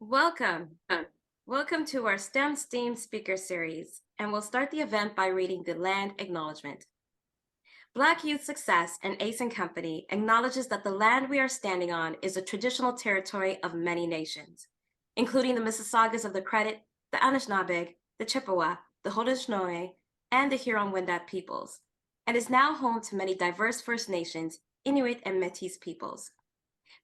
Welcome. Welcome to our STEM STEAM speaker series, and we'll start the event by reading the land acknowledgement. Black Youth Success and Ace & Company acknowledges that the land we are standing on is a traditional territory of many nations, including the Mississaugas of the Credit, the Anishinaabe, the Chippewa, the Haudenosaunee, and the Huron-Wendat peoples, and is now home to many diverse First Nations, Inuit, and Métis peoples.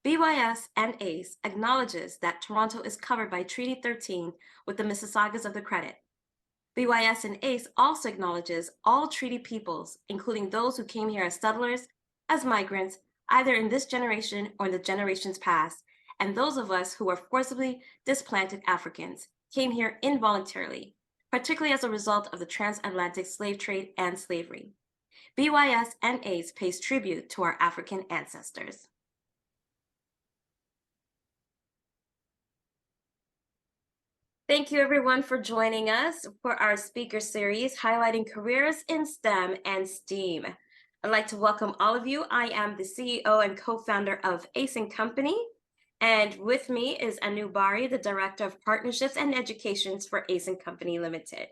BYS and ACE acknowledges that Toronto is covered by Treaty 13 with the Mississaugas of the Credit. BYS and ACE also acknowledges all treaty peoples, including those who came here as settlers, as migrants, either in this generation or in the generations past, and those of us who were forcibly displanted Africans came here involuntarily, particularly as a result of the transatlantic slave trade and slavery. BYS and ACE pays tribute to our African ancestors. Thank you everyone for joining us for our speaker series highlighting careers in STEM and STEAM. I'd like to welcome all of you. I am the CEO and co-founder of Ace & Company, and with me is Anu Bari, the Director of Partnerships and Educations for Ace & Company Limited.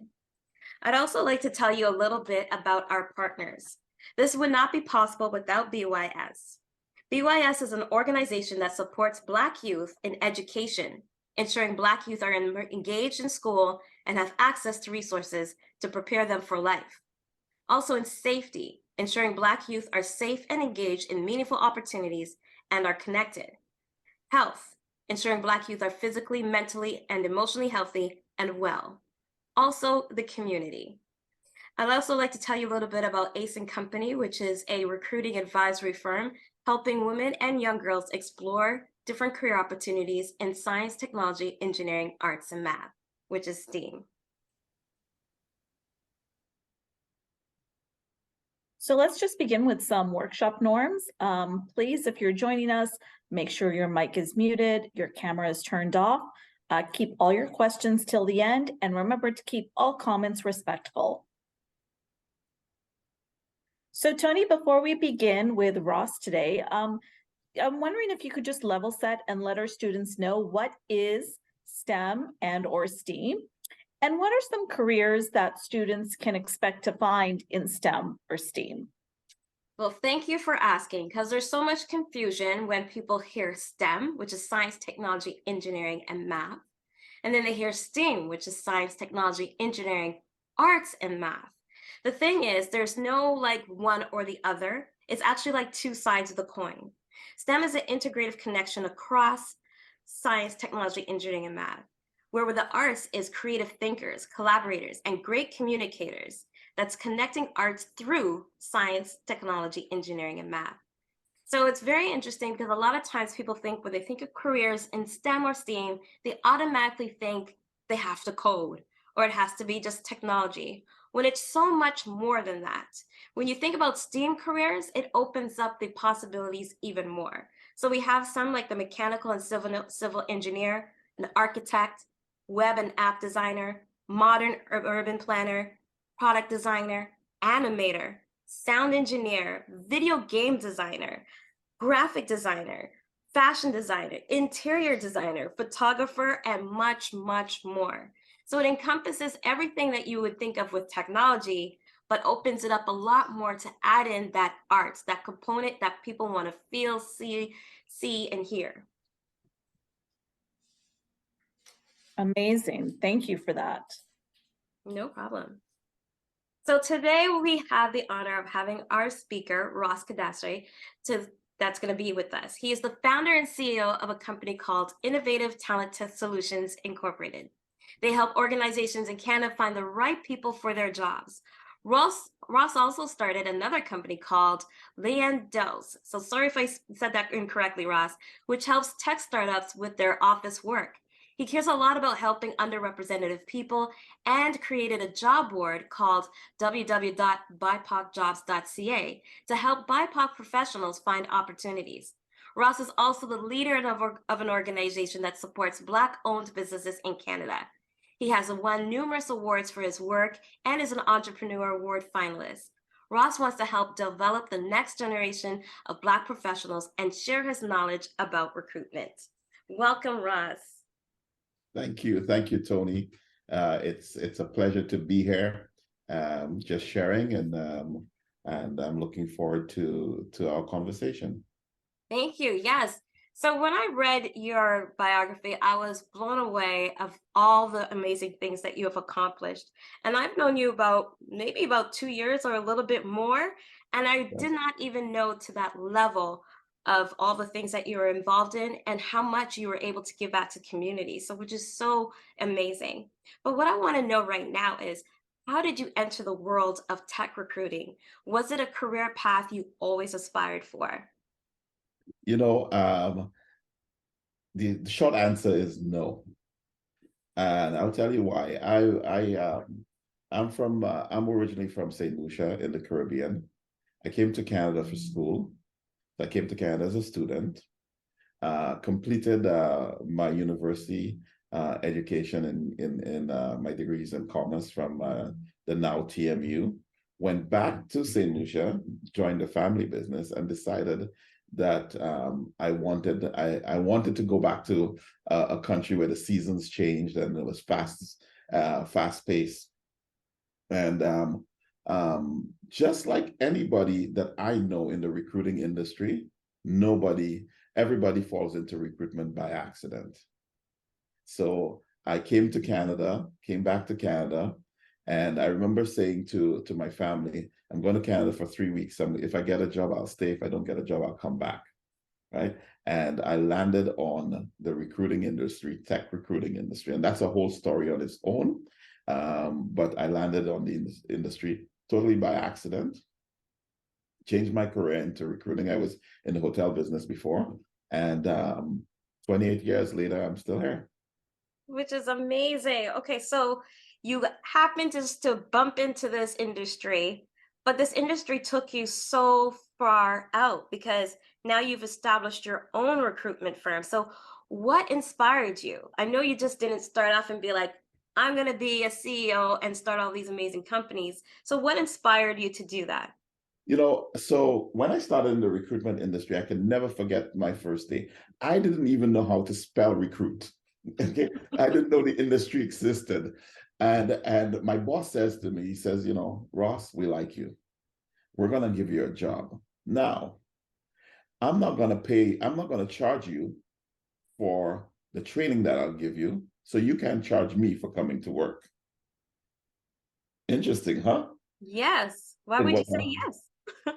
I'd also like to tell you a little bit about our partners. This would not be possible without BYS. BYS is an organization that supports Black youth in education, ensuring Black youth are engaged in school and have access to resources to prepare them for life. Also in safety, ensuring Black youth are safe and engaged in meaningful opportunities and are connected. Health, ensuring Black youth are physically, mentally, and emotionally healthy and well. Also the community. I'd also like to tell you a little bit about Ace & Company, which is a recruiting advisory firm helping women and young girls explore different career opportunities in science, technology, engineering, arts, and math, which is STEAM. So let's just begin with some workshop norms. Please, if you're joining us, make sure your mic is muted, your camera is turned off. Keep all your questions till the end, and remember to keep all comments respectful. So Tony, before we begin with Ross today, I'm wondering if you could just level set and let our students know what is STEM and or STEAM, and what are some careers that students can expect to find in STEM or STEAM? Well, thank you for asking, because there's so much confusion when people hear STEM, which is science, technology, engineering, and math. And then they hear STEAM, which is science, technology, engineering, arts, and math. The thing is, there's no like one or the other. It's actually like two sides of the coin. STEM is an integrative connection across science, technology, engineering, and math, where the arts is creative thinkers, collaborators, and great communicators that's connecting arts through science, technology, engineering, and math. So it's very interesting because a lot of times people think when they think of careers in STEM or STEAM, they automatically think they have to code or it has to be just technology, when it's so much more than that. When you think about STEAM careers, it opens up the possibilities even more. So we have some like the mechanical and civil engineer, an architect, web and app designer, modern urban planner, product designer, animator, sound engineer, video game designer, graphic designer, fashion designer, interior designer, photographer, and much, much more. So it encompasses everything that you would think of with technology, but opens it up a lot more to add in that arts, that component that people want to feel, see, and hear. Amazing. Thank you for that. No problem. So today we have the honor of having our speaker, Ross Cadastre, that's going to be with us. He is the founder and CEO of a company called Innovative Talent Solutions Incorporated. They help organizations in Canada find the right people for their jobs. Ross also started another company called Lyenn Dous. So sorry if I said that incorrectly, Ross, which helps tech startups with their office work. He cares a lot about helping underrepresented people and created a job board called www.bipocjobs.ca to help BIPOC professionals find opportunities. Ross is also the leader of an organization that supports Black-owned businesses in Canada. He has won numerous awards for his work and is an Entrepreneur Award finalist. Ross wants to help develop the next generation of Black professionals and share his knowledge about recruitment. Welcome, Ross. Thank you, Tony. It's a pleasure to be here, just sharing, and I'm looking forward to our conversation. Thank you. Yes. So when I read your biography, I was blown away of all the amazing things that you have accomplished. And I've known you about maybe about 2 years or a little bit more. And I did Yes. not even know to that level of all the things that you were involved in and how much you were able to give back to community. So which is so amazing. But what I want to know right now is how did you enter the world of tech recruiting? Was it a career path you always aspired for? You know, the short answer is no, and I'll tell you why. I'm originally from Saint Lucia in the Caribbean. I came to Canada for school. I came to Canada as a student. Completed my university education in my degrees in commerce from the now TMU. Went back to St. Lucia, joined the family business, and decided that I wanted to go back to a country where the seasons changed and it was fast paced. And just like anybody that I know in the recruiting industry, everybody falls into recruitment by accident. So I came back to Canada, and I remember saying to my family, I'm going to Canada for 3 weeks. If I get a job, I'll stay. If I don't get a job, I'll come back. Right. And I landed on the recruiting industry, tech recruiting industry. And that's a whole story on its own. But I landed on the industry totally by accident, changed my career into recruiting. I was in the hotel business before, and 28 years later, I'm still here. Which is amazing. Okay, so you happened to bump into this industry, but this industry took you so far out because now you've established your own recruitment firm. So what inspired you? I know you just didn't start off and be like, I'm going to be a CEO and start all these amazing companies. So what inspired you to do that? So when I started in the recruitment industry, I can never forget my first day. I didn't even know how to spell recruit. Okay. I didn't know the industry existed. And my boss says to me, he says, Ross, we like you. We're going to give you a job. Now, I'm not going to charge you for the training that I'll give you. So you can't charge me for coming to work. Interesting, huh? Yes. Why It would was you say yes?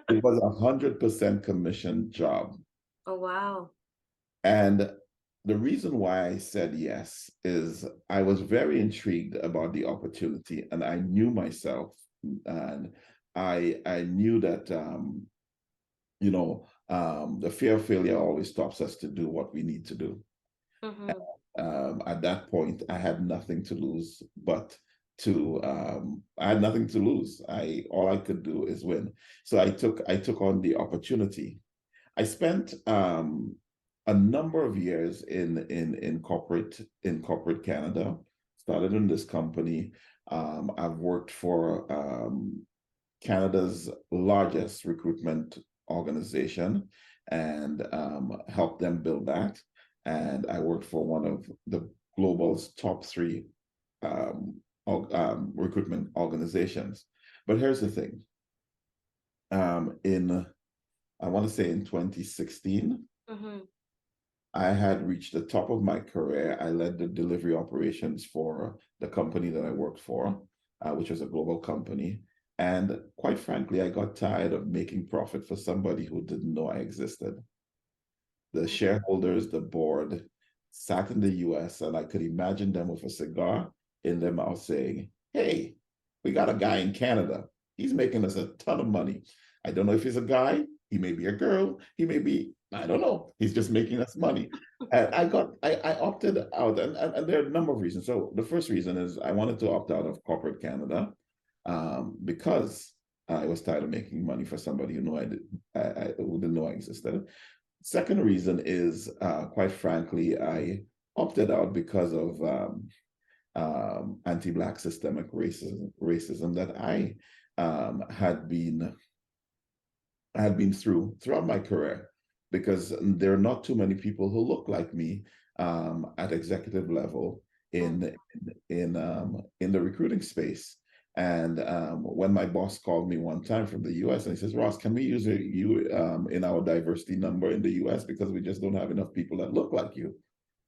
it was 100% commission job. Oh, wow. And the reason why I said yes is I was very intrigued about the opportunity, and I knew myself, and I knew that the fear of failure always stops us to do what we need to do. Hmm. At that point, I had nothing to lose, but I had nothing to lose. All I could do is win. So I took on the opportunity. I spent a number of years in corporate Canada. Started in this company. I've worked for Canada's largest recruitment organization and helped them build that. And I worked for one of the global's top three recruitment organizations. But here's the thing. I want to say in 2016, Hmm. I had reached the top of my career. I led the delivery operations for the company that I worked for, which was a global company. And quite frankly, I got tired of making profit for somebody who didn't know I existed. The shareholders, the board sat in the US, and I could imagine them with a cigar in their mouth saying, Hey, we got a guy in Canada. He's making us a ton of money. I don't know if he's a guy, he may be a girl, he may be, I don't know. He's just making us money. And I opted out, and there are a number of reasons. So the first reason is I wanted to opt out of corporate Canada because I was tired of making money for somebody who who didn't know I existed. Second reason is, quite frankly, I opted out because of anti-Black systemic racism that I had been throughout my career, because there are not too many people who look like me at executive level in the recruiting space. And when my boss called me one time from the US and he says, Ross, can we use you in our diversity number in the US because we just don't have enough people that look like you.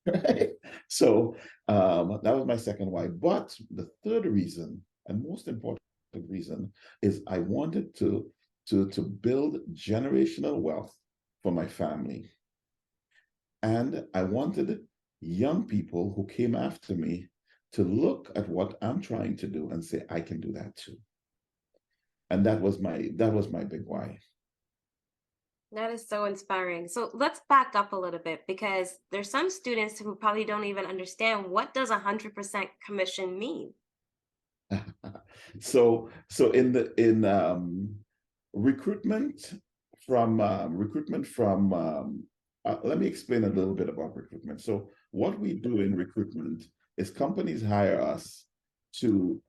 Right? So that was my second why. But the third reason, and most important reason, is I wanted to build generational wealth for my family. And I wanted young people who came after me to look at what I'm trying to do and say, I can do that too. And that was my big why. That is so inspiring. So let's back up a little bit because there's some students who probably don't even understand what does 100% commission mean. So in recruitment from let me explain a little bit about recruitment. So what we do in recruitment is companies hire us to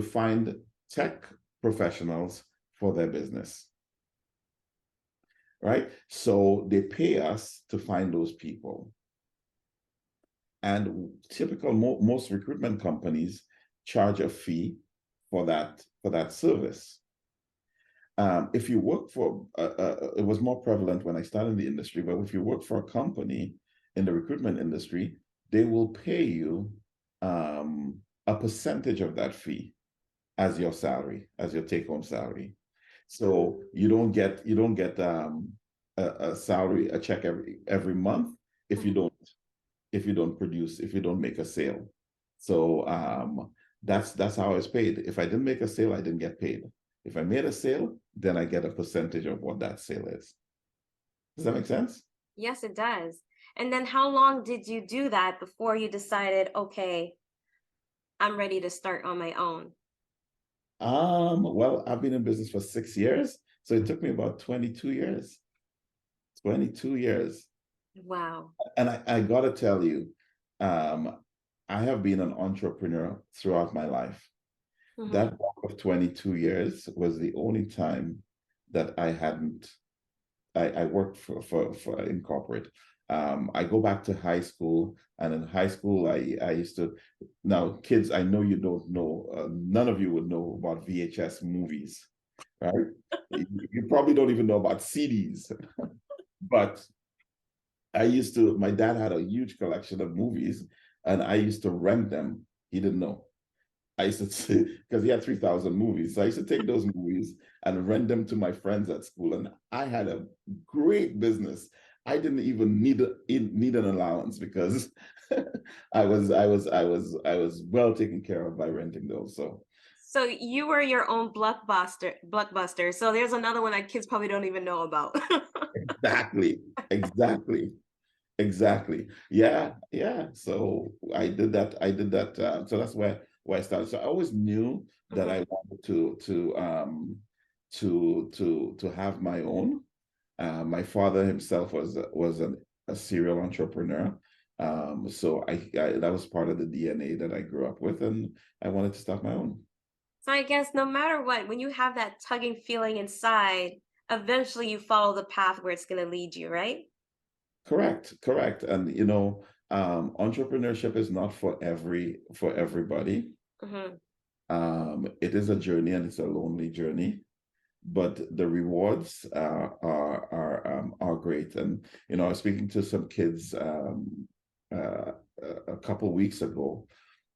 find tech professionals for their business. Right? So they pay us to find those people. And typical most recruitment companies charge a fee for that service. If you work for, it was more prevalent when I started in the industry, but if you work for a company in the recruitment industry, they will pay you a percentage of that fee as your salary, as your take-home salary. So you don't get a salary, a check every month if you don't make a sale. So that's how I was paid. If I didn't make a sale, I didn't get paid. If I made a sale, then I get a percentage of what that sale is. Does that make sense? Yes, it does. And then how long did you do that before you decided, okay, I'm ready to start on my own? Well, I've been in business for 6 years, so it took me about 22 years. 22 years. Wow. And I gotta tell you, I have been an entrepreneur throughout my life. Mm-hmm. That walk of 22 years was the only time that I worked for in corporate. I go back to high school, and in high school, I used to, now kids, I know you don't know, none of you would know about VHS movies, right? You probably don't even know about CDs, but my dad had a huge collection of movies, and I used to rent them. He didn't know. I used to, because he had 3,000 movies. So I used to take those movies and rent them to my friends at school. And I had a great business. I didn't even need an allowance because I was well taken care of by renting those. So you were your own blockbuster. So there's another one that kids probably don't even know about. Exactly. Yeah. So I did that. So that's where I started. So I always knew that I wanted to have my own. My father himself was a serial entrepreneur. So I that was part of the DNA that I grew up with, and I wanted to start my own. So I guess no matter what, when you have that tugging feeling inside, eventually you follow the path where it's going to lead you, right? Correct. And entrepreneurship is not for everybody. It is a journey, and it's a lonely journey, but the rewards are great. And I was speaking to some kids a couple weeks ago,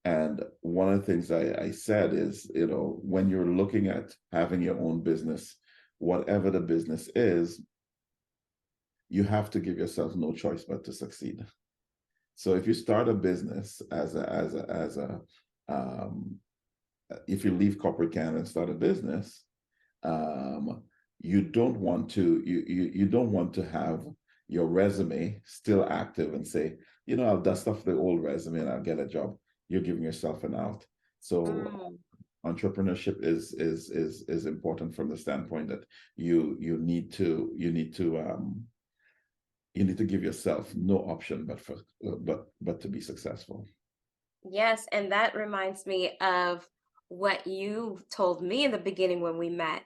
and one of the things I said is, when you're looking at having your own business, whatever the business is, you have to give yourself no choice but to succeed. So if you start a business if you leave corporate Canada and start a business, you don't want to have your resume still active and say, I'll dust off the old resume and I'll get a job. You're giving yourself an out. So entrepreneurship is important from the standpoint that you need to give yourself no option but to be successful. Yes, and that reminds me of what you told me in the beginning when we met.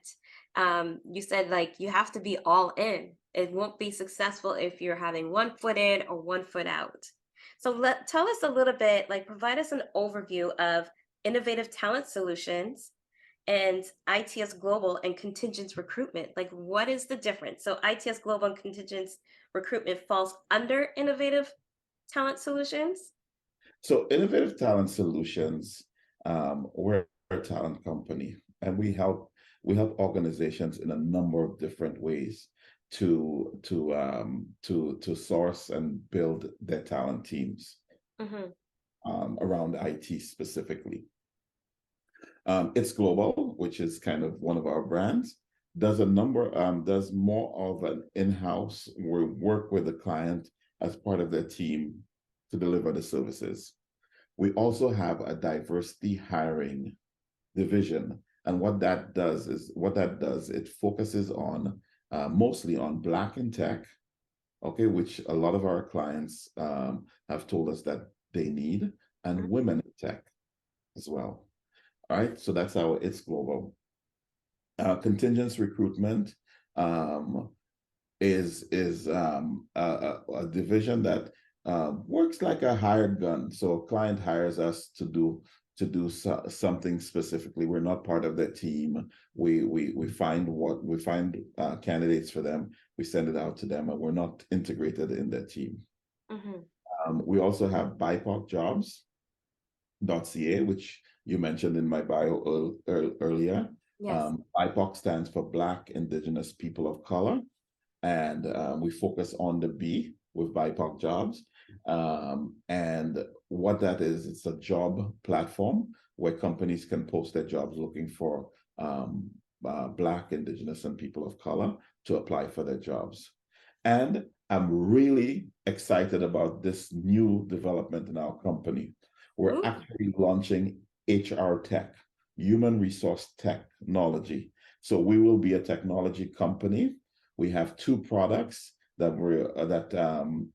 You said you have to be all in. It won't be successful if you're having one foot in or one foot out. So tell us a little bit, like provide us an overview of innovative talent solutions and ITS Global and Contingence Recruitment. Like, what is the difference? So ITS Global and Contingence Recruitment falls under innovative talent solutions. So Innovative Talent Solutions, we're a talent company, and we help organizations in a number of different ways to source and build their talent teams Mm-hmm. around IT specifically. It's Global, which is kind of one of our brands. Does more of an in-house. We work with the client as part of their team to deliver the services. We also have a diversity hiring division, and what that does, it focuses on mostly on Black in tech, okay, which a lot of our clients have told us that they need, and women in tech as well. All right, so that's how it's Global. Contingence recruitment is a division that works like a hired gun. So a client hires us to do something specifically. We're not part of their team. We find candidates for them. We send it out to them, and we're not integrated in their team. We also have bipocjobs.ca, which you mentioned in my bio earlier. Yes. BIPOC stands for Black, Indigenous, People of Color, and we focus on the B with BIPOC jobs. And what that is, it's a job platform where companies can post their jobs looking for Black, Indigenous, and people of color to apply for their jobs. And I'm really excited about this new development in our company. We're actually launching HR tech, human resource technology. So we will be a technology company. We have two products that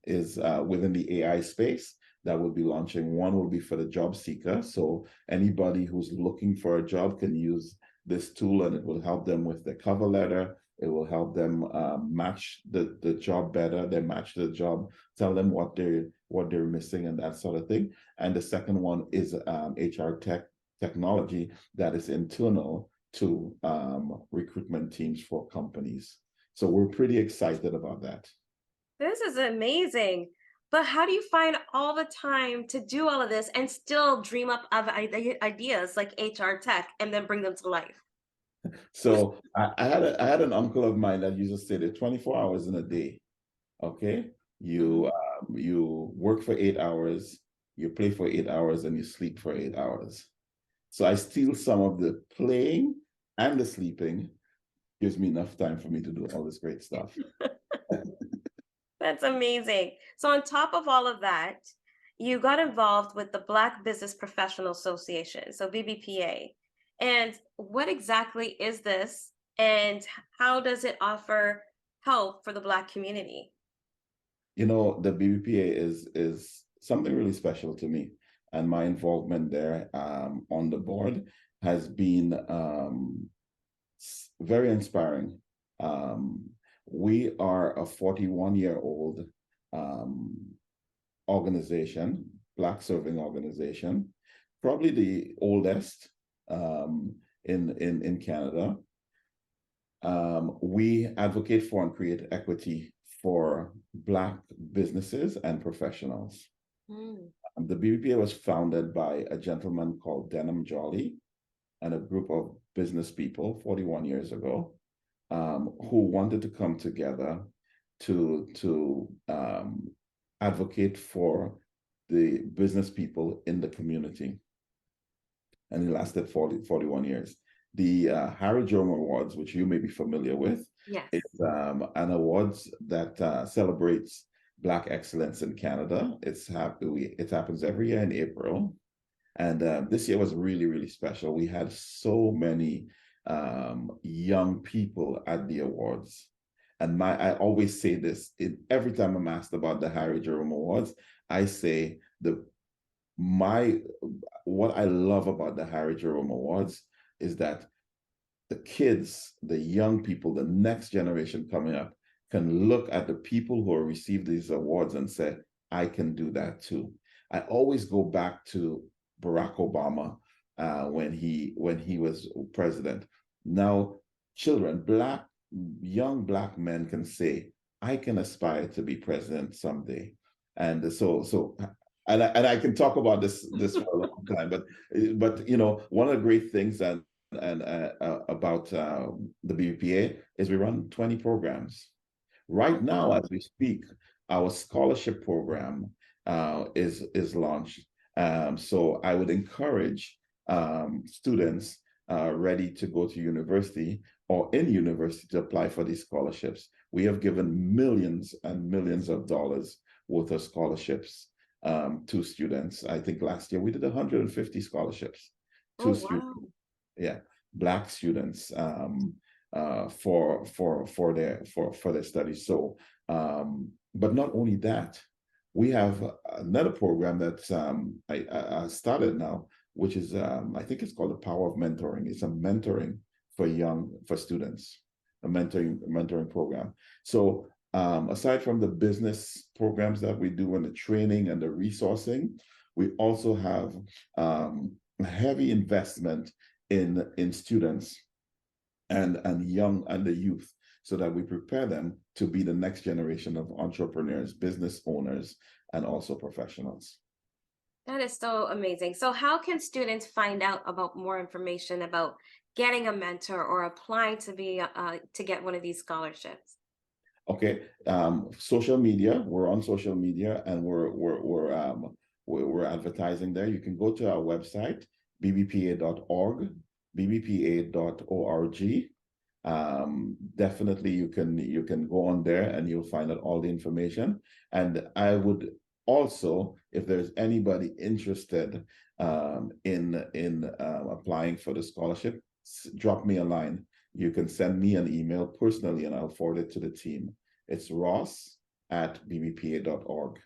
is within the AI space that we'll be launching. One will be for the job seeker. So anybody who's looking for a job can use this tool, and it will help them with their cover letter. It will help them match the job better. They match the job, tell them what they're missing and that sort of thing. And the second one is HR technology that is internal to recruitment teams for companies. So we're pretty excited about that. This is amazing. But how do you find all the time to do all of this and still dream up of ideas like HR tech and then bring them to life? So I had an uncle of mine that used to say that 24 hours in a day. Okay, you work for 8 hours, you play for 8 hours, and you sleep for 8 hours. So I steal some of the playing and the sleeping. Gives me enough time for me to do all this great stuff. That's amazing. So on top of all of that, you got involved with the Black Business Professional Association, so BBPA. And what exactly is this, and how does it offer help for the Black community? You know, the BBPA is something really special to me, and my involvement there on the board has been very inspiring. We are a 41-year-old organization, Black serving organization, probably the oldest in Canada. We advocate for and create equity for Black businesses and professionals. The BBPA was founded by a gentleman called Denham Jolly and a group of business people 41 years ago who wanted to come together to advocate for the business people in the community. And it lasted 41 years. The Harry Jerome Awards, which you may be familiar with, Yes. is an awards that celebrates Black excellence in Canada. It happens every year in April. And this year was really, really special. We had so many young people at the awards. And I always say this, every time I'm asked about the Harry Jerome Awards, I say what I love about the Harry Jerome Awards is that the kids, the young people, the next generation coming up can look at the people who have received these awards and say, I can do that too. I always go back to Barack Obama when he was president. Now, children, young Black men can say, I can aspire to be president someday. And and I can talk about this for a long time, but you know, one of the great things about the BPA is we run 20 programs. Right now, as we speak, our scholarship program is launched. So I would encourage students ready to go to university or in university to apply for these scholarships. We have given millions and millions of dollars worth of scholarships to students. I think last year we did 150 scholarships to students. Yeah, Black students for their studies. So, but not only that, we have another program that I started now, which is I think it's called the Power of Mentoring. It's a mentoring for students, a mentoring program. So aside from the business programs that we do and the training and the resourcing, we also have a heavy investment in students and the youth, so that we prepare them to be the next generation of entrepreneurs, business owners, and also professionals. That is so amazing. So how can students find out about more information about getting a mentor or applying to get one of these scholarships? Okay, social media. We're on social media, and we're advertising there. You can go to our website, bbpa.org, bbpa.org. Definitely you can go on there and you'll find out all the information. And I would also, if there's anybody interested in applying for the scholarship, drop me a line. You can send me an email personally and I'll forward it to the team. It's ross@bbpa.org.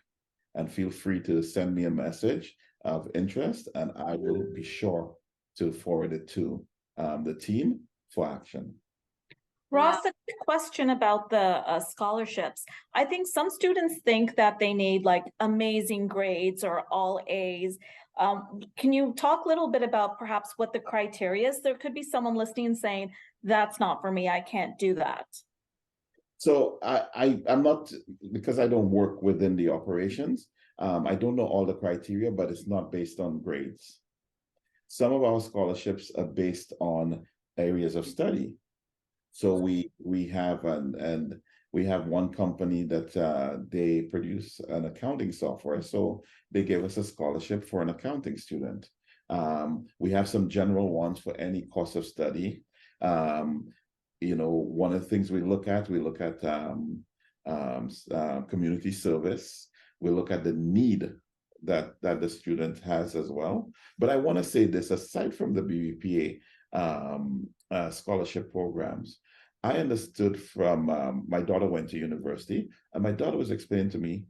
And feel free to send me a message of interest and I will be sure to forward it to the team for action. Ross, a quick question about the scholarships. I think some students think that they need like amazing grades or all A's. Can you talk a little bit about perhaps what the criteria is? There could be someone listening saying, that's not for me, I can't do that. So I'm not, because I don't work within the operations, I don't know all the criteria, but it's not based on grades. Some of our scholarships are based on areas of study. So we have we have one company that they produce an accounting software. So they gave us a scholarship for an accounting student. We have some general ones for any course of study. You know, one of the things we look at community service. We look at the need that the student has as well. But I want to say this, aside from the BBPA scholarship programs, I understood from my daughter went to university, and my daughter was explaining to me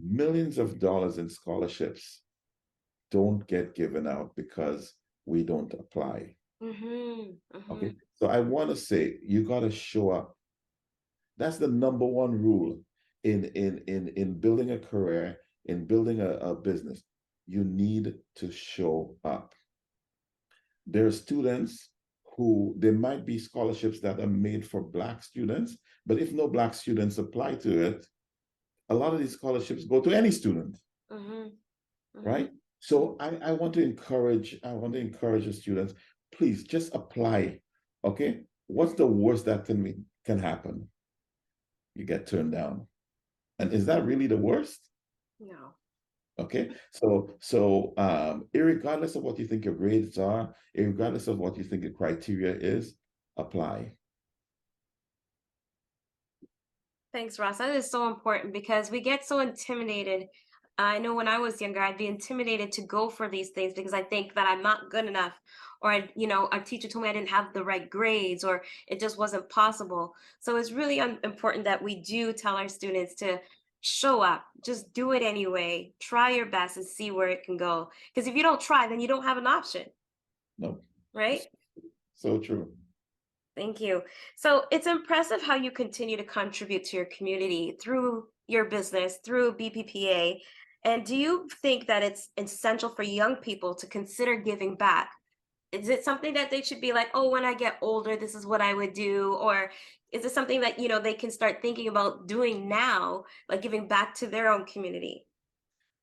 millions of dollars in scholarships don't get given out because we don't apply. Okay, so I want to say you got to show up. That's the number one rule in building a career, in building a business. You need to show up. There are students who there might be scholarships that are made for Black students, but if no Black students apply to it, a lot of these scholarships go to any student, right? So I want to encourage the students, please just apply. Okay, what's the worst that can happen? You get turned down, and is that really the worst? No. Okay, so irregardless of what you think your grades are, irregardless of what you think your criteria is, apply. Thanks, Ross. That is so important because we get so intimidated. I know when I was younger, I'd be intimidated to go for these things because I think that I'm not good enough, or a teacher told me I didn't have the right grades, or it just wasn't possible. So it's really important that we do tell our students to show up, just do it anyway, try your best and see where it can go. Because if you don't try, then you don't have an option. No. Right? So true. Thank you. So it's impressive how you continue to contribute to your community through your business through BPPA. And do you think that it's essential for young people to consider giving back? Is it something that they should be like, oh, when I get older, this is what I would do? Or is it something that, they can start thinking about doing now, like giving back to their own community?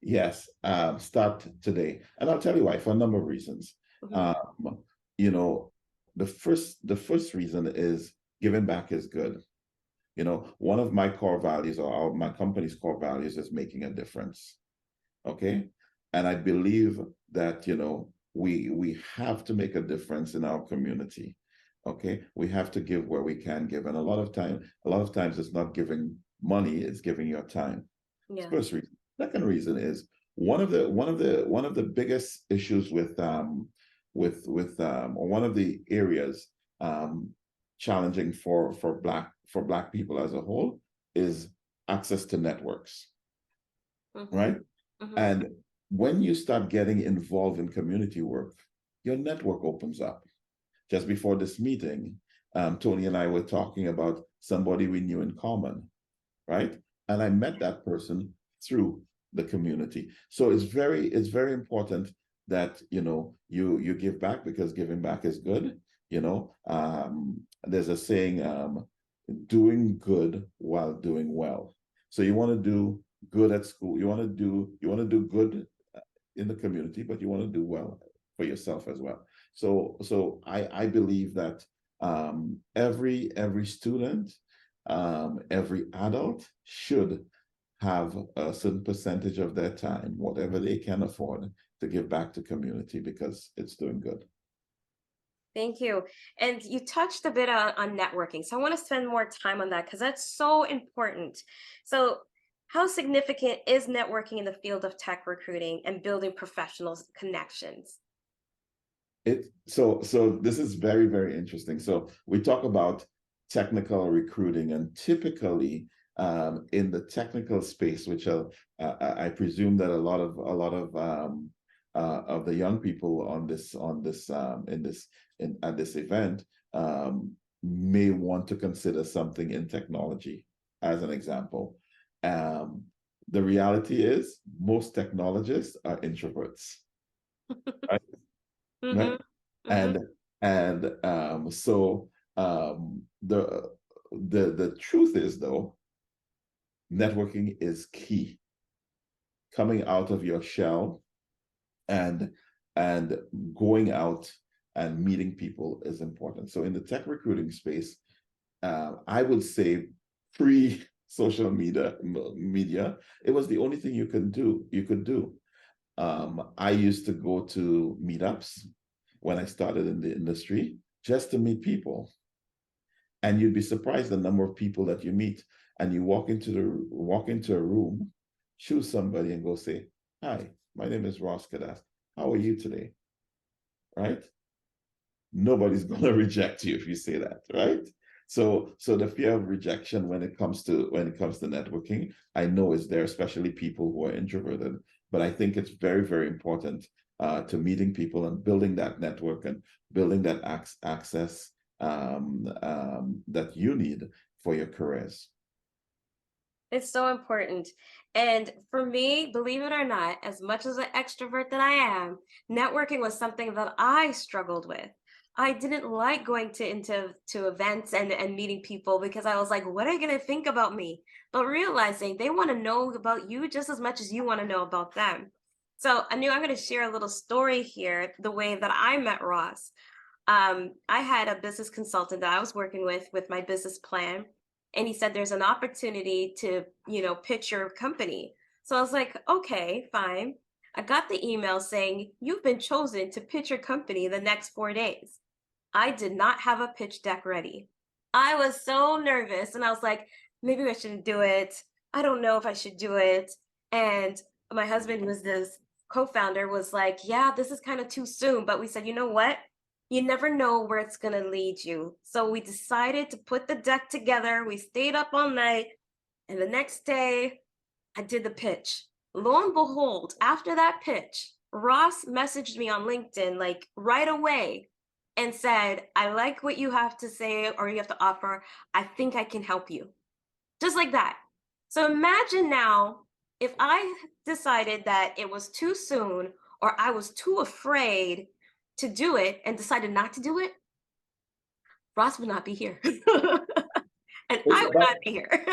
Yes, start today. And I'll tell you why, for a number of reasons. Mhm. Um, you know, the first reason is giving back is good. One of my core values or my company's core values is making a difference. Okay. And I believe that, we have to make a difference in our community. Okay. We have to give where we can give. And a lot of times it's not giving money, it's giving your time. Yeah. First reason. Second reason is one of the biggest issues or one of the areas um challenging for black people as a whole is access to networks, Hmm. right? Hmm. And when you start getting involved in community work, your network opens up. Just before this meeting, Tony and I were talking about somebody we knew in common, right? And I met that person through the community. So it's very important that you give back, because giving back is good. There's a saying, doing good while doing well. So you want to do good at school. You want to do good in the community, but you want to do well for yourself as well. So I believe that every student, every adult should have a certain percentage of their time, whatever they can afford, to give back to community because it's doing good. Thank you. And you touched a bit on networking. So I want to spend more time on that because that's so important. So, how significant is networking in the field of tech recruiting and building professional connections? So this is very, very interesting. So we talk about technical recruiting, and typically in the technical space, which I presume that a lot of the young people at this event may want to consider something in technology, as an example. Um, the reality is most technologists are introverts, right? Right? Hmm. Hmm. And the truth is, though, networking is key. Coming out of your shell and and going out and meeting people is important. So in the tech recruiting space, I would say pre social media, it was the only thing you could do. I used to go to meetups when I started in the industry just to meet people. And you'd be surprised the number of people that you meet. And you walk into a room, choose somebody and go say, "Hi, my name is Ross Cadastre. How are you today?" Right? Nobody's gonna reject you if you say that, right? So the fear of rejection when it comes to networking, I know is there, especially people who are introverted. But I think it's very, very important to meeting people and building that network and building that access that you need for your careers. It's so important. And for me, believe it or not, as much as an extrovert that I am, networking was something that I struggled with. I didn't like going to events and meeting people because I was like, what are you going to think about me? But realizing they want to know about you just as much as you want to know about them. So I knew I'm going to share a little story here, the way that I met Ross. I had a business consultant that I was working with my business plan, and he said there's an opportunity to, pitch your company. So I was like, okay, fine. I got the email saying you've been chosen to pitch your company the next 4 days. I did not have a pitch deck ready. I was so nervous, and I was like, maybe I shouldn't do it. I don't know if I should do it. And my husband, who was this co-founder, was like, yeah, this is kind of too soon. But we said, you know what? You never know where it's going to lead you. So we decided to put the deck together. We stayed up all night. And the next day, I did the pitch. Lo and behold, after that pitch, Ross messaged me on LinkedIn like right away and said, I like what you have to say or you have to offer. I think I can help you. Just like that. So imagine now if I decided that it was too soon or I was too afraid to do it and decided not to do it, Ross would not be here. And It's I would about not be here.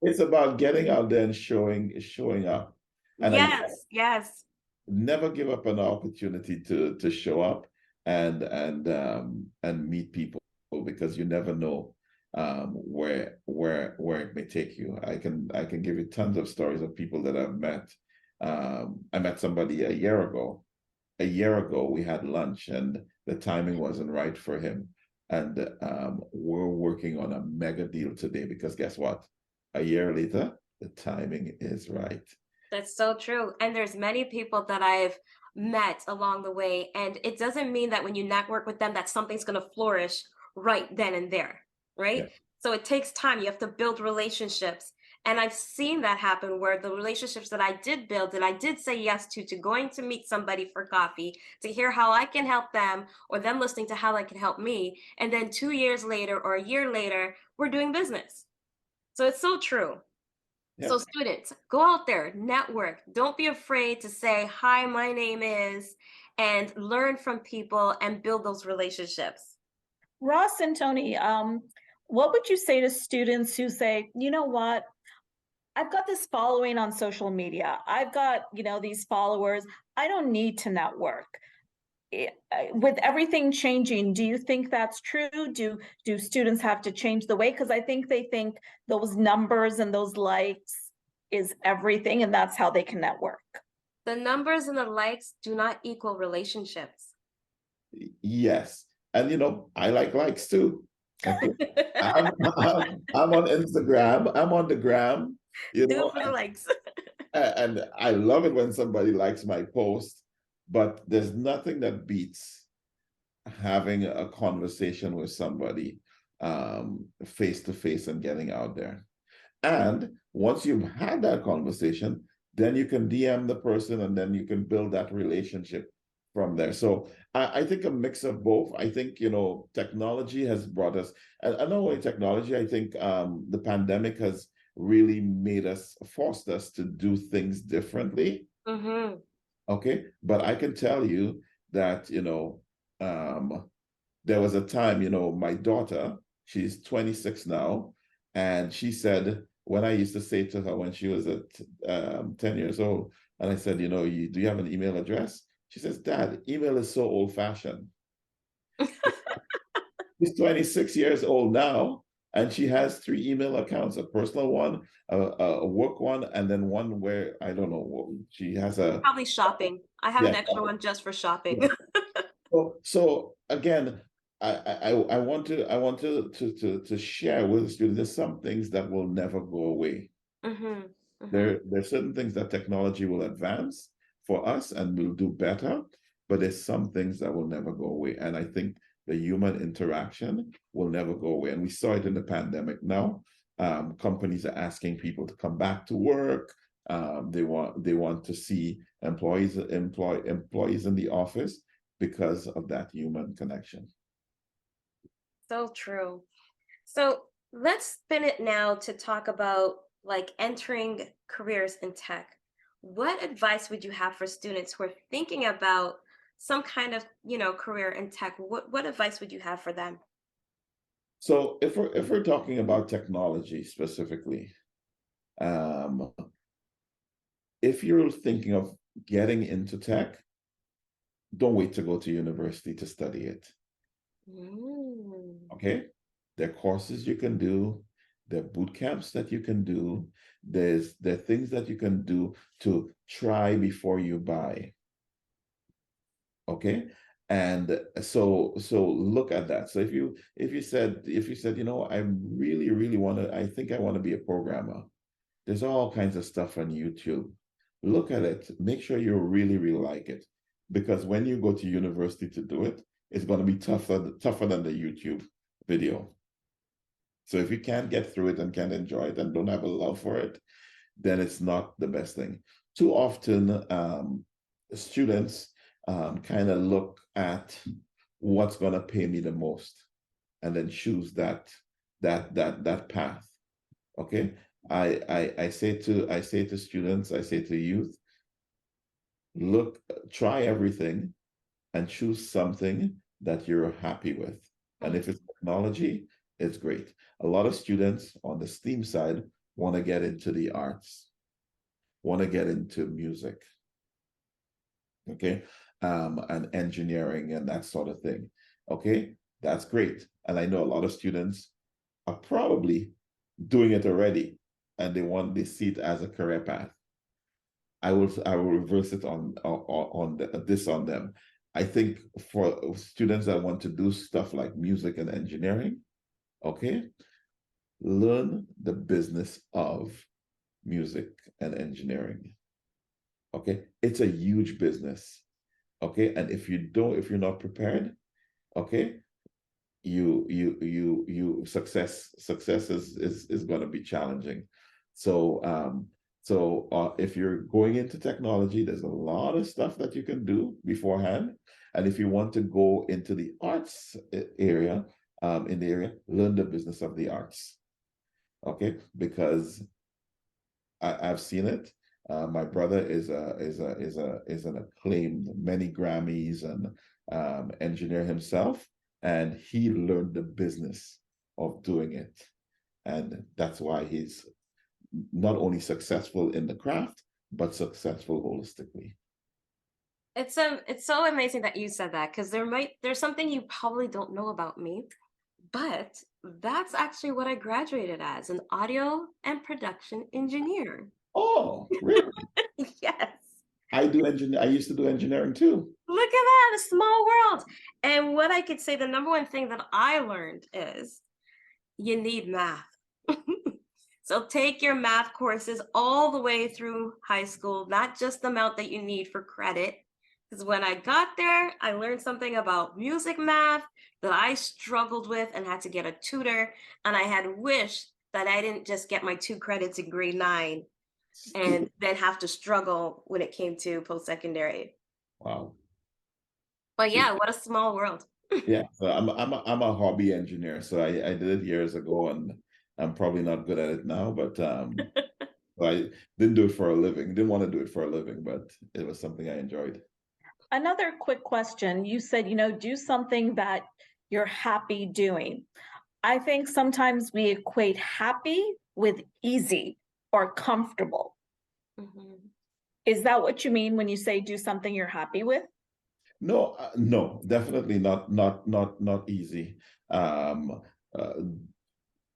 it's about getting out there and showing up. And I Yes, yes. never give up an opportunity to show up and meet people, because you never know where it may take you. I can give you tons of stories of people that I've met. I met somebody a year ago. A year ago we had lunch and the timing wasn't right for him, and we're working on a mega deal today because guess what, a year later the timing is right. That's so true. And there's many people that I've met along the way. And it doesn't mean that when you network with them that something's going to flourish right then and there, Yeah. right? So it takes time. You have to build relationships. And I've seen that happen where the relationships that I did build, that I did say yes to going to meet somebody for coffee, to hear how I can help them, or them listening to how I can help me. And then 2 years later or a year later, we're doing business. So it's so true. Yeah. So students, go out there, network. Don't be afraid to say, hi, my name is, and learn from people and build those relationships. Ross and Tony, what would you say to students who say, you know what, I've got this following on social media. I've got, these followers. I don't need to network. With everything changing, do you think that's true? Do students have to change the way? Because I think they think those numbers and those likes is everything, and that's how they can network. The numbers and the likes do not equal relationships. Yes. And I like likes too. Okay. I'm, I'm on Instagram. I'm on the gram, Do it for the likes. and I love it when somebody likes my post, but there's nothing that beats having a conversation with somebody face to face and getting out there. And once you've had that conversation, then you can DM the person and then you can build that relationship from there. So I think a mix of both. I think, technology has brought us, and not only technology, I think the pandemic has really forced us to do things differently. Mm-hmm. Okay. But I can tell you that, there was a time, my daughter, she's 26 now, and she said, when I used to say to her when she was at 10 years old, and I said, do you have an email address? She says, Dad, email is so old fashioned. She's 26 years old now, and she has 3 email accounts, a personal one, a work one, and then one where, I don't know, she has Probably shopping. I have an yeah. extra one just for shopping. Yeah. So again, I want to share with the students, there's some things that will never go away. Mm-hmm. Mm-hmm. There's certain things that technology will advance for us and we'll do better, but there's some things that will never go away. And I think the human interaction will never go away. And we saw it in the pandemic now. Companies are asking people to come back to work. They want to see employees in the office because of that human connection. So true. So let's spin it now to talk about like entering careers in tech. What advice would you have for students who are thinking about some kind of, career in tech? What advice would you have for them? So if we're talking about technology specifically, if you're thinking of getting into tech, don't wait to go to university to study it. Okay? There are courses you can do, there are boot camps that you can do, there are things that you can do to try before you buy. Okay? And so look at that. So if you said, I really want to, I think I want to be a programmer, there's all kinds of stuff on YouTube. Look at it, make sure you really like it, because when you go to university to do it, it's going to be tougher than the YouTube video. So if you can't get through it and can't enjoy it and don't have a love for it, then it's not the best thing. Too often, students kind of look at what's going to pay me the most and then choose that path. Okay. I say to students, I say to youth, look, try everything and choose something that you're happy with. And if it's technology, it's great. A lot of students on the STEAM side want to get into the arts, want to get into music, okay, and engineering and that sort of thing. Okay, that's great. And I know a lot of students are probably doing it already, and they see it as a career path. I will reverse it on them. I think for students that want to do stuff like music and engineering, okay, learn the business of music and engineering. Okay, it's a huge business. Okay, and if you're not prepared, okay, success is going to be challenging. So if you're going into technology, there's a lot of stuff that you can do beforehand. And if you want to go into the arts area, learn the business of the arts. Okay, because I've seen it. My brother is an acclaimed, many Grammys and engineer himself, and he learned the business of doing it, and that's why he's not only successful in the craft but successful holistically. It's so amazing that you said that, because there's something you probably don't know about me, but that's actually what I graduated as, an audio and production engineer. Oh, really? Yes. I used to do engineering too. Look at that, a small world. And what I could say, the number one thing that I learned is you need math. So take your math courses all the way through high school, not just the amount that you need for credit. Because when I got there, I learned something about music math that I struggled with and had to get a tutor. And I had wished that I didn't just get my 2 credits in grade 9 and then have to struggle when it came to post-secondary. Wow. But yeah, what a small world. Yeah, so I'm a hobby engineer, so I did it years ago, and I'm probably not good at it now, but I didn't do it for a living. Didn't want to do it for a living, but it was something I enjoyed. Another quick question. You said, do something that you're happy doing. I think sometimes we equate happy with easy or comfortable. Mhm. Is that what you mean when you say do something you're happy with? No, no, definitely not easy. Um, uh,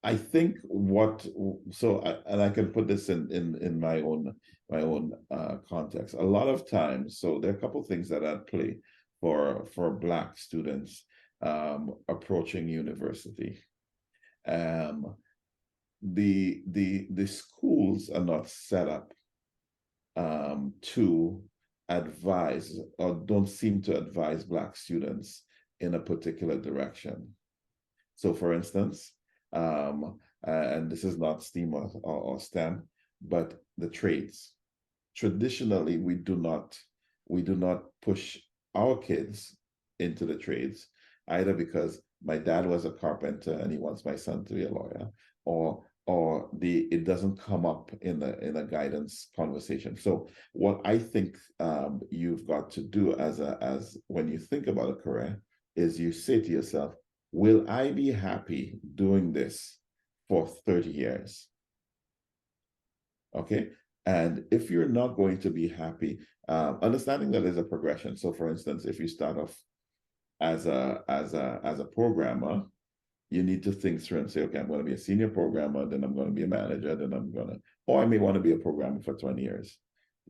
I think and I can put this in my own context. A lot of times, so there are a couple of things that I'd play for Black students approaching university. The schools are not set up to advise, or don't seem to advise Black students in a particular direction. So for instance, and this is not STEAM or STEM, but the trades. Traditionally, we do not push our kids into the trades, either because my dad was a carpenter and he wants my son to be a lawyer, or it doesn't come up in a guidance conversation. So what I think you've got to do as when you think about a career is you say to yourself, will I be happy doing this for 30 years? Okay. And if you're not going to be happy, understanding that there's a progression. So for instance, if you start off as a programmer, you need to think through and say, okay, I'm going to be a senior programmer, then I'm going to be a manager, or I may want to be a programmer for 20 years,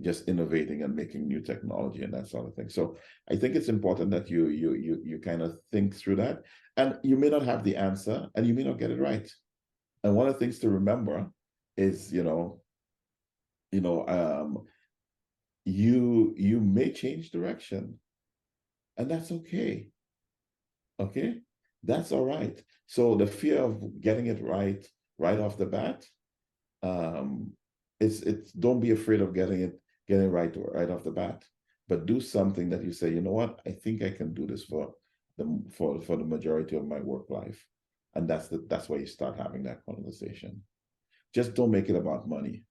just innovating and making new technology and that sort of thing. So I think it's important that you kind of think through that. And you may not have the answer and you may not get it right. And one of the things to remember is, you may change direction, and that's okay. Okay, that's all right. So the fear of getting it right off the bat, it's don't be afraid of getting right off the bat, but do something that you say, you know what, I think I can do this for the majority of my work life, and that's why you start having that conversation. Just don't make it about money,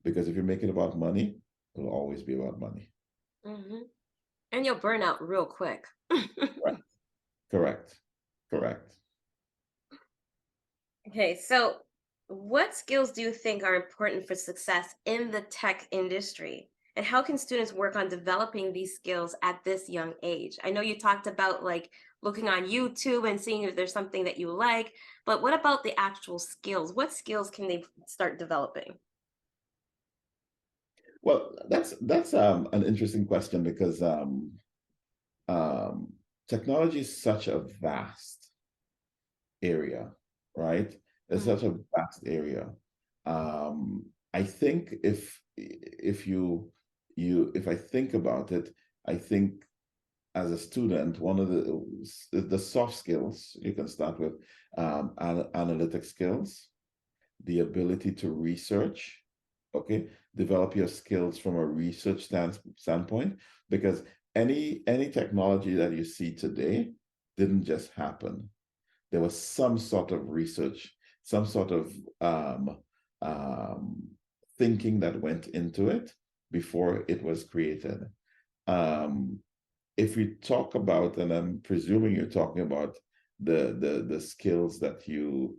because if you make it about money, it'll always be about money. Mhm. And you'll burn out real quick. Right. Correct. Correct. Okay, so what skills do you think are important for success in the tech industry? And how can students work on developing these skills at this young age? I know you talked about like looking on YouTube and seeing if there's something that you like, but what about the actual skills? What skills can they start developing? Well, that's an interesting question, because um, technology is such a vast area, right? It's Mhm. such a vast area. I think if if I think about it, I think as a student, one of the soft skills you can start with, analytic skills, the ability to research, okay, develop your skills from a research standpoint, because any technology that you see today didn't just happen. There was some sort of research, some sort of um, thinking that went into it before it was created. Um, if we talk about, and I'm presuming you're talking about the skills that you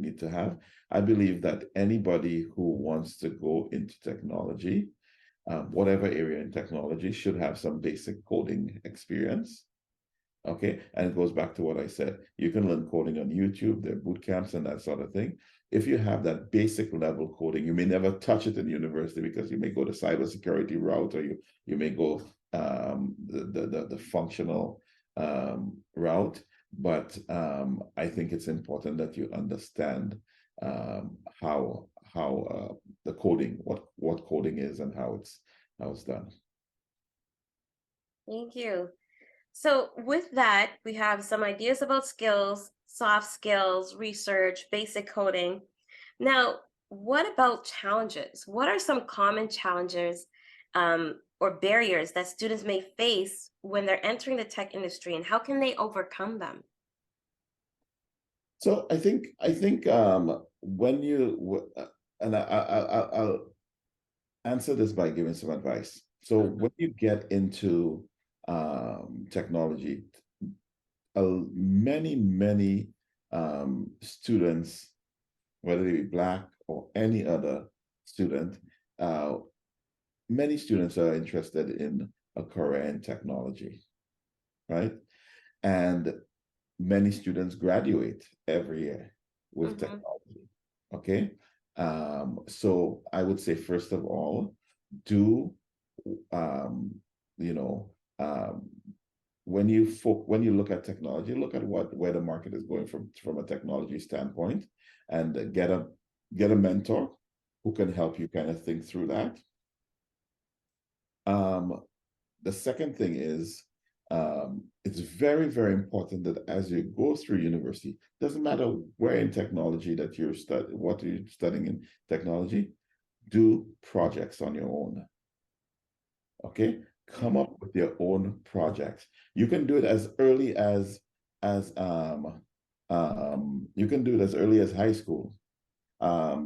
need to have, I believe that anybody who wants to go into technology, whatever area in technology, should have some basic coding experience. Okay, and it goes back to what I said. You can learn coding on YouTube, there are boot camps and that sort of thing. If you have that basic level coding, you may never touch it in university because you may go the cybersecurity route, or you may go the functional route. But I think it's important that you understand how the coding, what coding is, and how it's done. Thank you. So, with that, we have some ideas about skills, soft skills, research, basic coding. Now, what about challenges? What are some common challenges or barriers that students may face when they're entering the tech industry, and how can they overcome them? So I think when and I'll answer this by giving some advice. So Mhm. when you get into technology, many students, whether they be Black or any other student, uh, many students are interested in a career in technology, right? And many students graduate every year with Mhm. technology. Okay. So I would say, first of all, do um, you know, um, when you look at technology, look at where the market is going from a technology standpoint, and get a mentor who can help you kind of think through that. Um, the second thing is, it's very, very important that as you go through university, doesn't matter where in technology that what you're studying in technology, do projects on your own. Okay, come Mhm. up with your own projects. You can do it as early as you can do it as early as high school.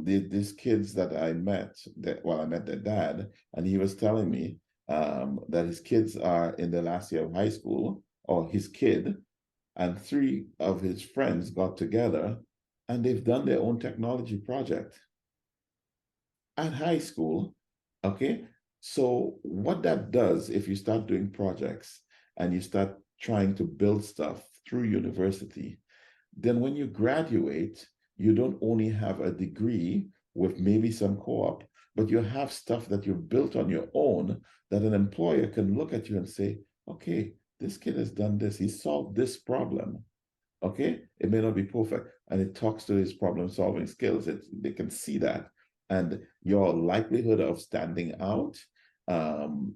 These kids that I met, I met their dad, and he was telling me that his kids are in the last year of high school, or his kid, and three of his friends got together and they've done their own technology project at high school. Okay. So, what that does, if you start doing projects and you start trying to build stuff through university, then when you graduate, you don't only have a degree with maybe some co-op, but you have stuff that you've built on your own, that an employer can look at you and say, okay, this kid has done this, he solved this problem. Okay, it may not be perfect, and it talks to his problem solving skills. They can see that, and your likelihood of standing out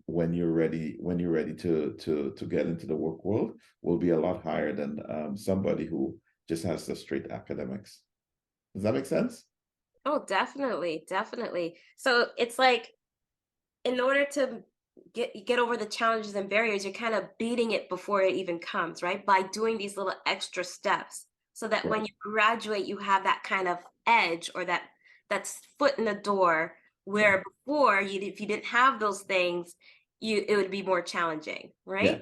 when you're ready to get into the work world will be a lot higher than somebody who just has the straight academics. Does that make sense? Oh, definitely, definitely. So it's like in order to get over the challenges and barriers, you're kind of beating it before it even comes, right? By doing these little extra steps so that when Right. you graduate, you have that kind of edge or that that's foot in the door, where before if you didn't have those things, it would be more challenging, Yeah. right?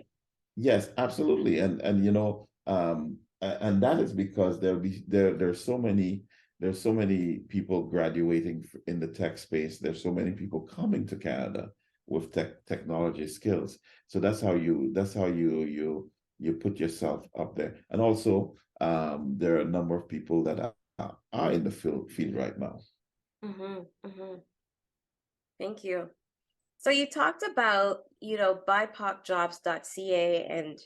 Yes, absolutely. And and that is because there's so many people graduating in the tech space. There's so many people coming to Canada with technology skills. So that's how you put yourself up there. And also there are a number of people that are in the field right now. Thank you. So you talked about, bipocjobs.ca, and,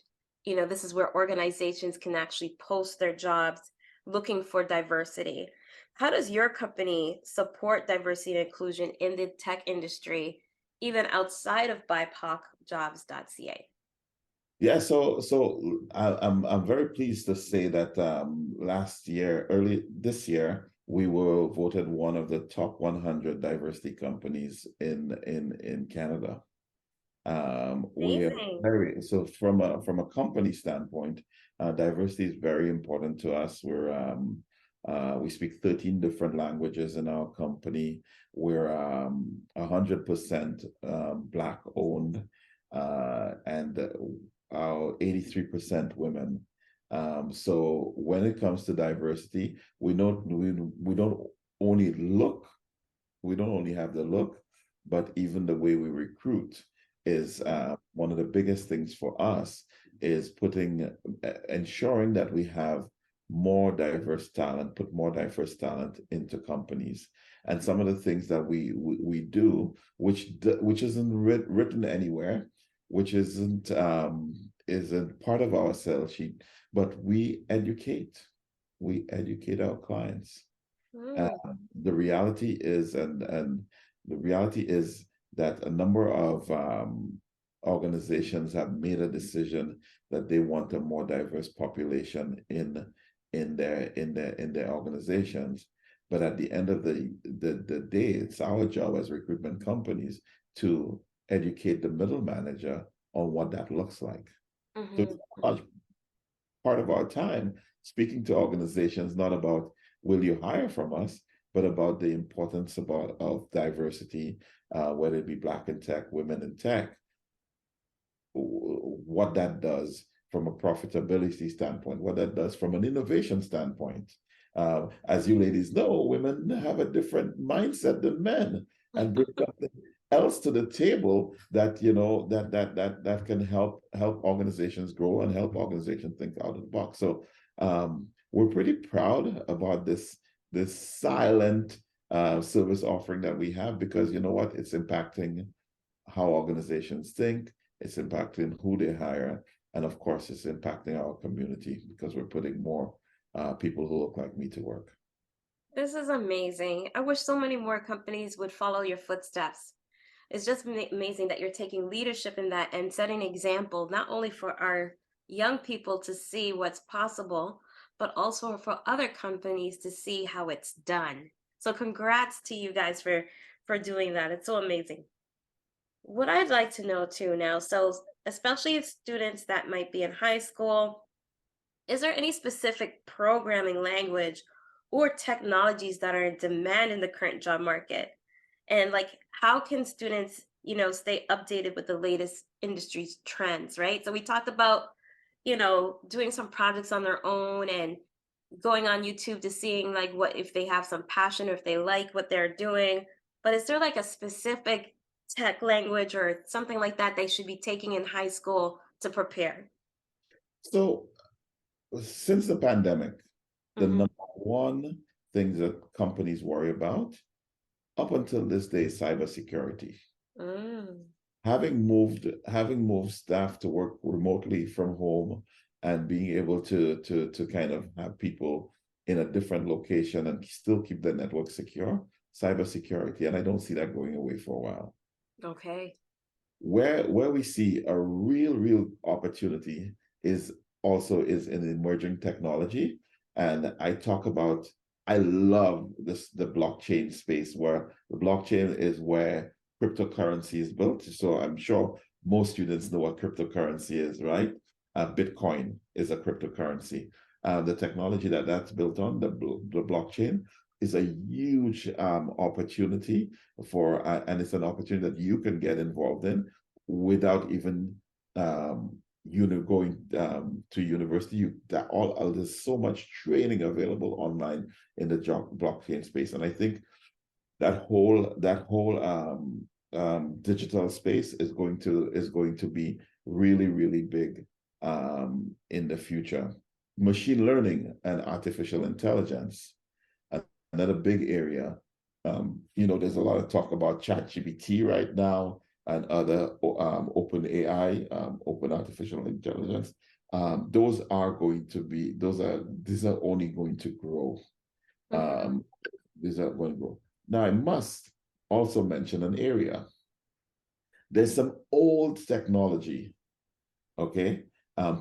this is where organizations can actually post their jobs looking for diversity. How does your company support diversity and inclusion in the tech industry, even outside of bipocjobs.ca? Yeah, so I'm very pleased to say that early this year, we were voted one of the top 100 diversity companies in Canada. We are Amazing. very so from a company standpoint, diversity is very important to us. We speak 13 different languages in our company. We're 100% Black owned, and our 83% women. So when it comes to diversity, we don't only look, we don't only have the look, but even the way we recruit is one of the biggest things for us is ensuring that we have more diverse talent, put more diverse talent into companies. And some of the things that we do, which isn't written anywhere, which isn't part of our sales sheet, but we educate our clients. Mm, The reality is, and the reality is that a number of organizations have made a decision that they want a more diverse population in their organizations. But at the end of the day, it's our job as recruitment companies to educate the middle manager on what that looks like. So it's mhm. a large part of our time speaking to organizations, not about will you hire from us, but about the importance of diversity, whether it be Black in tech, women in tech, what that does from a profitability standpoint, what that does from an innovation standpoint. As you ladies know, women have a different mindset than men and bring something else to the table that that can help organizations grow and help organizations think out of the box. So we're pretty proud about this silent service offering that we have, because you know what, it's impacting how organizations think, it's impacting who they hire, and of course, it's impacting our community because we're putting more people who look like me to work. This is amazing. I wish so many more companies would follow your footsteps. It's just amazing that you're taking leadership in that and setting an example, not only for our young people to see what's possible, but also for other companies to see how it's done. So congrats to you guys for doing that. It's so amazing. What I'd like to know too now, so especially students that might be in high school, is there any specific programming language or technologies that are in demand in the current job market? And like, how can students, stay updated with the latest industry trends, right? So we talked about, doing some projects on their own and going on YouTube to seeing like what if they have some passion or if they like what they're doing. But is there like a specific tech language or something like that they should be taking in high school to prepare? So since the pandemic, the Mm-hmm. number one things that companies worry about up until this day is cybersecurity. Mm. Having moved staff to work remotely from home and being able to kind of have people in a different location and still keep the network secure, cybersecurity, and I don't see that going away for a while. Okay. Where we see a real opportunity is in emerging technology, and I love the blockchain space, where the blockchain is where cryptocurrency is built. So I'm sure most students know what cryptocurrency is, right? Bitcoin is a cryptocurrency. The technology that's built on the blockchain is a huge opportunity for, and it's an opportunity that you can get involved in without even going to university. There's so much training available online in the blockchain space, and I think that whole digital space is going to be really, really big in the future. Machine learning and artificial intelligence, another big area. There's a lot of talk about ChatGPT right now and other open AI, open artificial intelligence. These are only going to grow. These are going to grow. Now, I must also mention an area. There's some old technology, okay?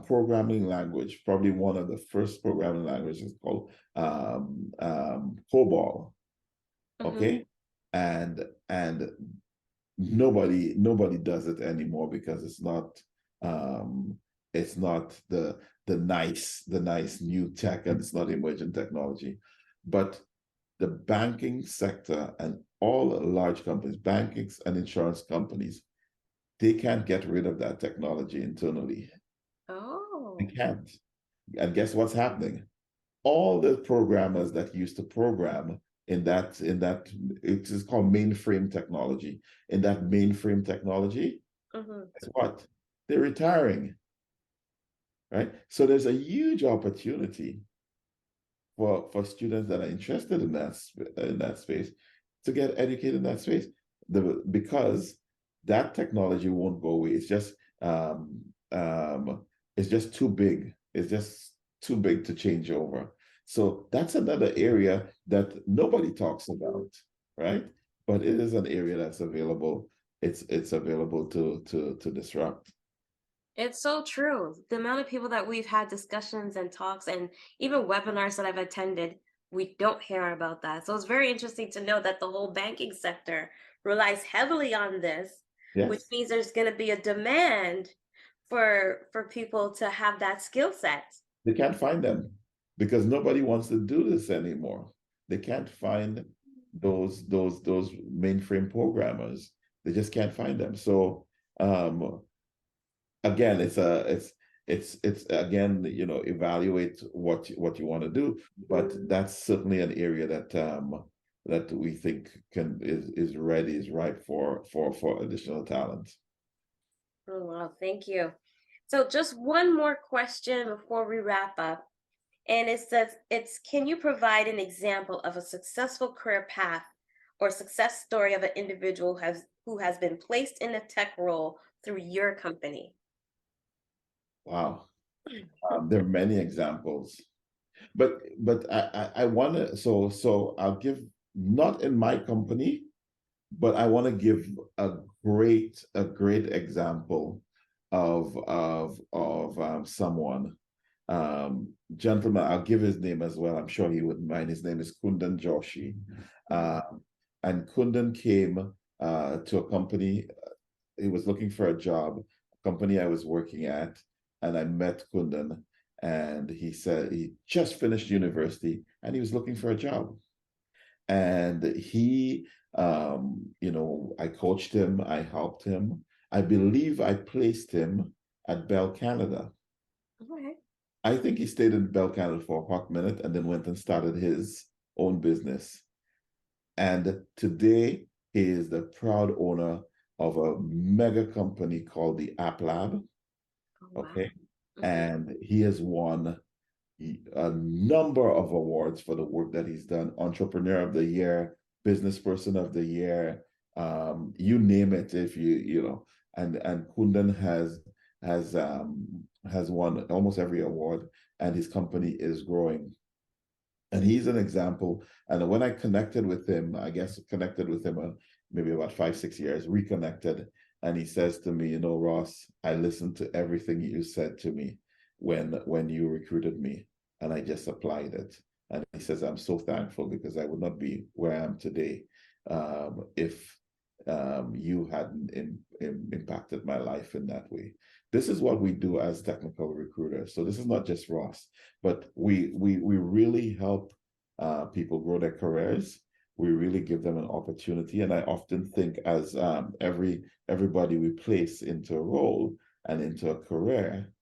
Programming language, probably one of the first programming languages called COBOL, okay? And nobody does it anymore because it's not the nice new tech, and it's not emerging technology. But the banking sector and all large companies, banks and insurance companies, they can't get rid of that technology internally. Oh. They can't. And guess what's happening? All the programmers that used to program in that it is called mainframe technology. In that mainframe technology, guess what? They're retiring. Right? So there's a huge opportunity for students that are interested in that space to get educated in that space. Because that technology won't go away. It's just too big. It's just too big to change over. So that's another area that nobody talks about, right? But it is an area that's available. It's available to disrupt. It's so true. The amount of people that we've had discussions and talks and even webinars that I've attended, we don't hear about that. So it's very interesting to know that the whole banking sector relies heavily on this, which Yes. means there's going to be a demand for people to have that skill set. They can't find them because nobody wants to do this anymore. They can't find those mainframe programmers. They just can't find them. So again, it's again, evaluate what you want to do, but that's certainly an area that we think is ripe for additional talent. Oh, wow, thank you. So just one more question before we wrap up. And it says, can you provide an example of a successful career path or success story of an individual who has been placed in a tech role through your company? Wow. There are many examples, but I want to, so I'll give, not in my company, but I want to give a great example of someone. Gentleman, I'll give his name as well. I'm sure he wouldn't mind. His name is Kundan Joshi. And Kundan came to a company. He was looking for a job, a company I was working at, and I met Kundan, and he said he just finished university and he was looking for a job. And he, I coached him, I helped him. I believe I placed him at Bell Canada. Okay. I think he stayed in Bell Canada for a hot minute and then went and started his own business. And today he is the proud owner of a mega company called the App Lab. Oh, wow. Okay. And he has won a number of awards for the work that he's done. Entrepreneur of the Year, Business Person of the Year, you name it. If and Kundan has won almost every award, and his company is growing. And he's an example. And when I connected with him, maybe about 5-6 years, reconnected. And he says to me, Ross, I listened to everything you said to me when you recruited me, and I just applied it. And he says, I'm so thankful because I would not be where I am today if you hadn't impacted my life in that way. This is what we do as technical recruiters. So this is not just Ross, but we really help people grow their careers. We really give them an opportunity. And I often think as everybody we place into a role and into a career,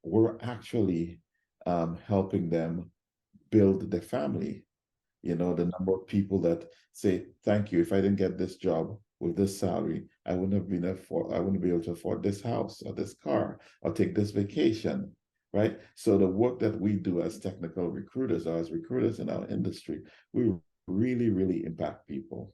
we're actually helping them build their family. The number of people that say, thank you, if I didn't get this job with this salary, I wouldn't be able to afford this house or this car or take this vacation, right? So the work that we do as technical recruiters or as recruiters in our industry, we really, really impact people.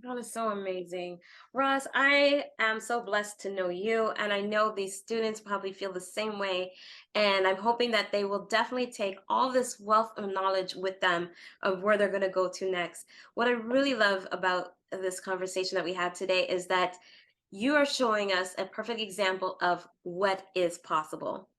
That is so amazing. Ross, I am so blessed to know you, and I know these students probably feel the same way. And I'm hoping that they will definitely take all this wealth of knowledge with them of where they're going to go to next. What I really love about this conversation that we had today is that you are showing us a perfect example of what is possible.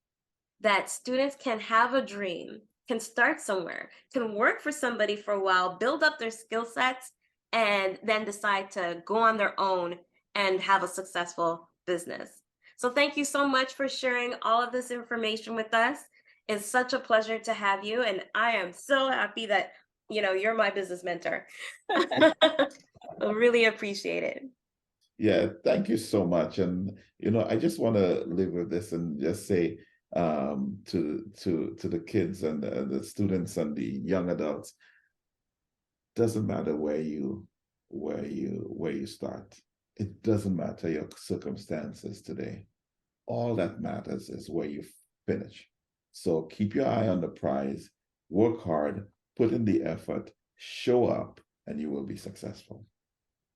That students can have a dream, can start somewhere, can work for somebody for a while, build up their skill sets, and then decide to go on their own and have a successful business. So thank you so much for sharing all of this information with us. It's such a pleasure to have you, and I am so happy that you're my business mentor. I really appreciate it. Yeah, thank you so much. And I just want to live with this and just say to the kids and the students and the young adults, doesn't matter where you start. It doesn't matter your circumstances today. All that matters is where you finish. So keep your eye on the prize, work hard, put in the effort, show up, and you will be successful.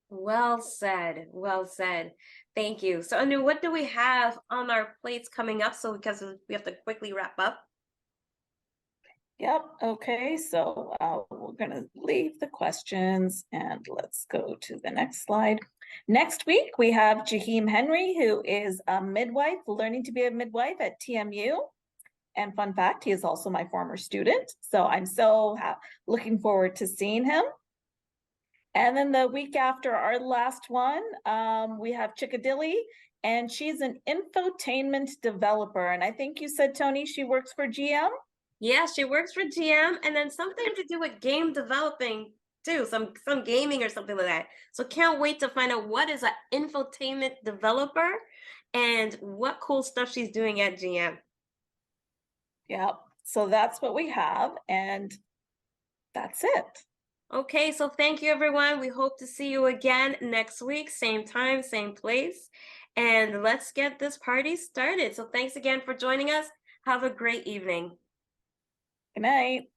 Well said. Well said. Thank you. So Anu, what do we have on our plates coming up? So because we have to quickly wrap up. Yep. Okay. So we're going to leave the questions and let's go to the next slide. Next week, we have Jaheem Henry, who is a midwife, learning to be a midwife at TMU. And fun fact, he is also my former student. So I'm so looking forward to seeing him. And then the week after our last one, we have Chickadilly, and she's an infotainment developer. And I think you said, Tony, she works for GM? Yeah, she works for GM, and then something to do with game developing too, some gaming or something like that. So can't wait to find out what is an infotainment developer and what cool stuff she's doing at GM. Yeah, so that's what we have, and that's it. Okay, so thank you, everyone. We hope to see you again next week, same time, same place. And let's get this party started. So thanks again for joining us. Have a great evening. Good night.